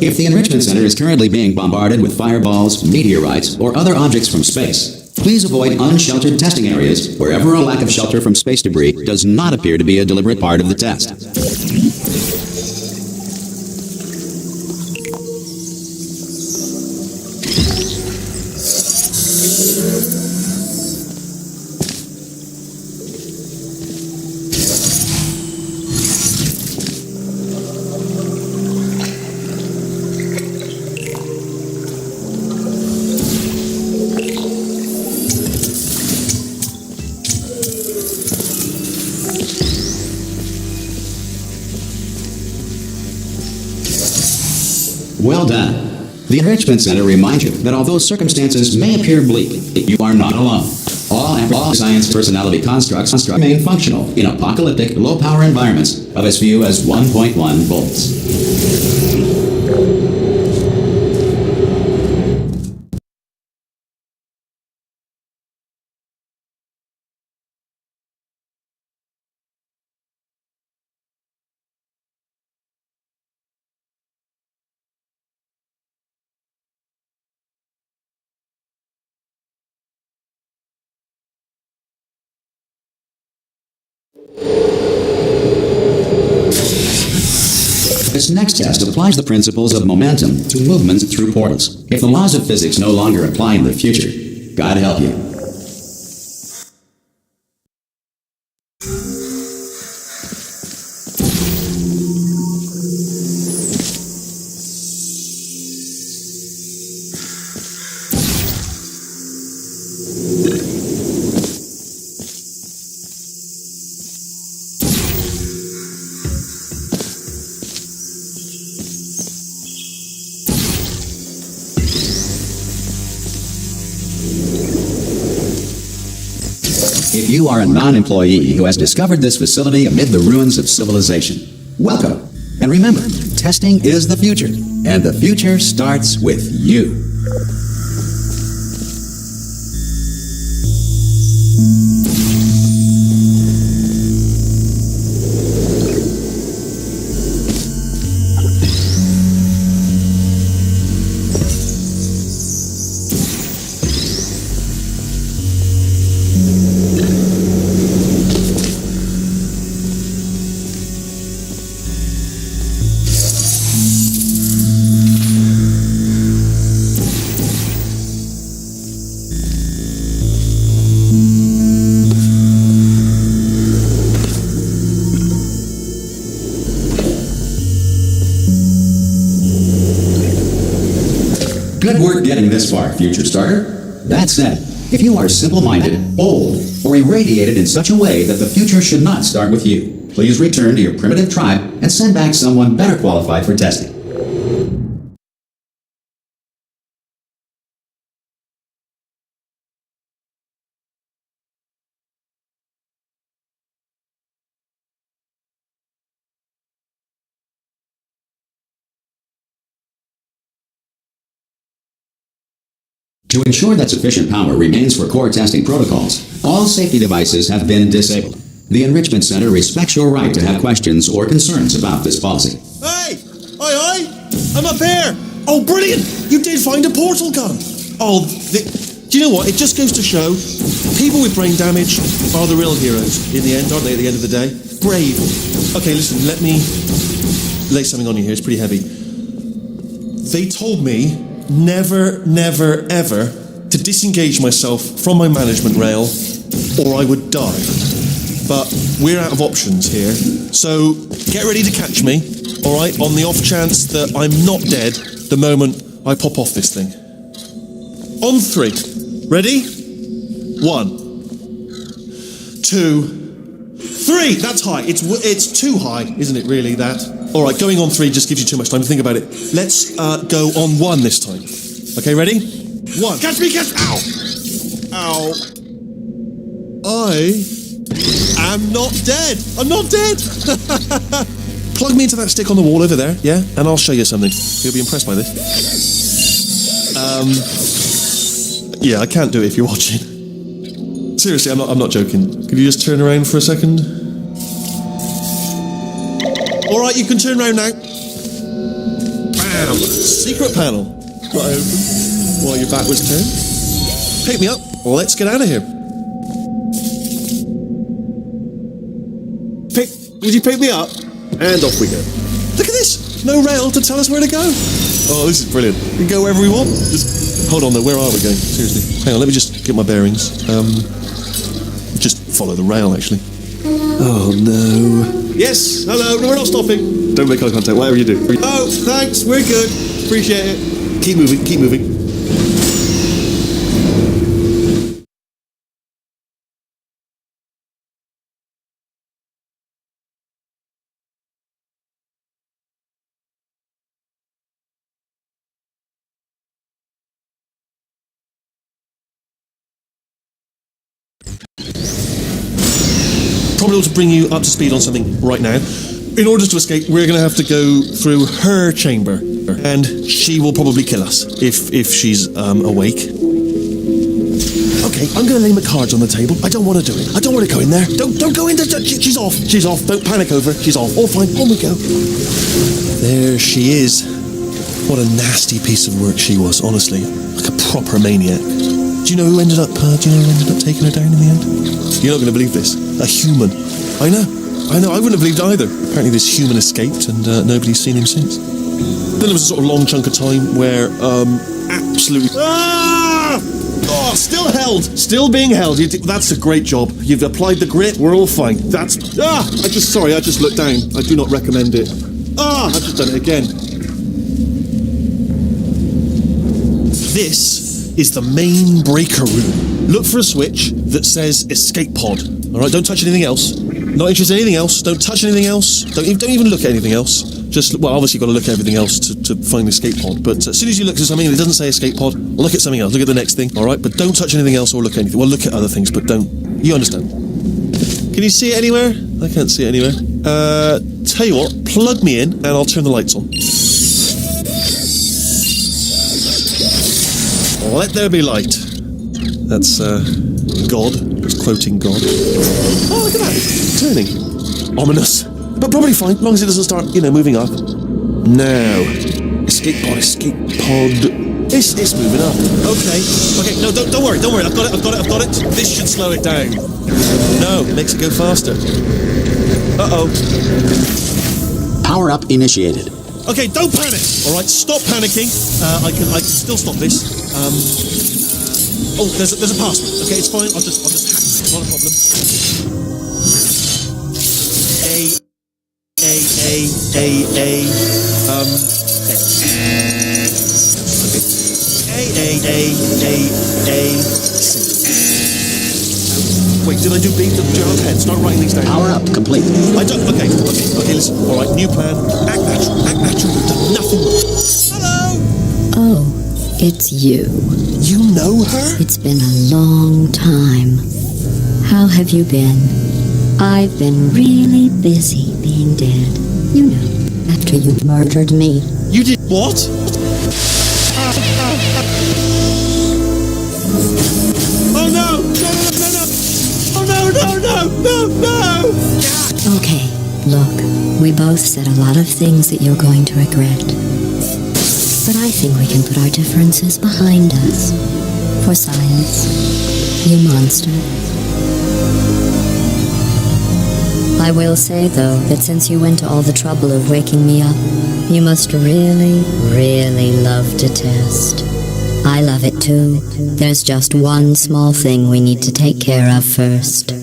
If the Enrichment Center is currently being bombarded with fireballs, meteorites, or other objects from space, please avoid unsheltered testing areas wherever a lack of shelter from space debris does not appear to be a deliberate part of the test. Well done. The Enrichment Center reminds you that although circumstances may appear bleak, you are not alone. All science personality constructs remain functional in apocalyptic, low-power environments of as few as 1.1 volts. This next test applies the principles of momentum to movements through portals. If the laws of physics no longer apply in the future, God help you. If you are a non-employee who has discovered this facility amid the ruins of civilization, welcome. And remember, testing is the future, and the future starts with you. Good work getting this far, future starter. That said, if you are simple-minded, old, or irradiated in such a way that the future should not start with you, please return to your primitive tribe and send back someone better qualified for testing. To ensure that sufficient power remains for core testing protocols, all safety devices have been disabled. The Enrichment Center respects your right to have questions or concerns about this policy. Hey! Oi! I'm up here! Oh, brilliant! You did find a portal gun! Oh, do you know what? It just goes to show, people with brain damage are the real heroes in the end, aren't they, at the end of the day? Brave. Okay, listen, let me lay something on you here. It's pretty heavy. They told me never, never, ever to disengage myself from my management rail or I would die. But we're out of options here, so get ready to catch me, alright, on the off chance that I'm not dead the moment I pop off this thing. On 3. Ready? 1, 2, 3! That's high. It's too high, isn't it, really, that? Alright, going on 3 just gives you too much time to think about it. Let's go on 1 this time. Okay, ready? 1. Catch me, catch me! Ow! Ow. I'm not dead! I'm not dead! Plug me into that stick on the wall over there, yeah? And I'll show you something. You'll be impressed by this. Yeah, I can't do it if you're watching. Seriously, I'm not joking. Could you just turn around for a second? Alright, you can turn around now. Bam! Secret panel. Right open. While your back was turned. Pick me up. Let's get out of here. Would you pick me up? And off we go. Look at this! No rail to tell us where to go. Oh, this is brilliant. We can go wherever we want. Just hold on though, where are we going? Seriously. Hang on, let me just get my bearings. Just follow the rail, actually. Oh no. Yes, hello, no, we're not stopping. Don't make eye contact, whatever you do. Oh, thanks, we're good. Appreciate it. Keep moving, keep moving. Probably ought to bring you up to speed on something right now. In order to escape, we're going to have to go through her chamber, and she will probably kill us if she's awake. Okay, I'm going to lay my cards on the table. I don't want to do it. I don't want to go in there. Don't go in there. She's off. She's off. Don't panic over. She's off. All fine. On we go. There she is. What a nasty piece of work she was. Honestly, like a proper maniac. Do you know who ended up taking her down in the end? You're not going to believe this. A human. I know. I wouldn't have believed either. Apparently this human escaped and nobody's seen him since. Then there was a sort of long chunk of time where absolutely... Ah! Oh, still held. Still being held. That's a great job. You've applied the grit. We're all fine. That's... Ah! I just looked down. I do not recommend it. Ah! I've just done it again. This is the main breaker room. Look for a switch that says escape pod. Alright, don't touch anything else. Not interested in anything else. Don't touch anything else. Don't even look at anything else. Just, well, obviously you've got to look at everything else to find the escape pod. But as soon as you look at something and it doesn't say escape pod, look at something else. Look at the next thing. Alright, but don't touch anything else or look at anything. Well, look at other things, but don't. You understand? Can you see it anywhere? I can't see it anywhere. Tell you what, plug me in and I'll turn the lights on. Let there be light. That's God. It's quoting God. Oh, look at that. Turning. Ominous. But probably fine, as long as it doesn't start, moving up. Now. Escape pod. It's moving up. Okay, no, don't worry. I've got it. This should slow it down. No, it makes it go faster. Uh-oh. Power up initiated. Okay, don't panic. All right, stop panicking. I can still stop this. Oh, there's a password. Okay, it's fine. I'll just hack it. It's not a problem. Wait, did I do B? Gerald Head. Start writing these down. Power up complete. I don't. Okay. Listen. All right, new plan. Act natural. You've done nothing wrong. Hello. Oh, it's you. You know her? It's been a long time. How have you been? I've been really busy being dead. You know, after you murdered me. You did what? Oh no! Oh no! Okay, look, we both said a lot of things that you're going to regret. But I think we can put our differences behind us. For science, you monster. I will say, though, that since you went to all the trouble of waking me up, you must really, really love to test. I love it too. There's just one small thing we need to take care of first.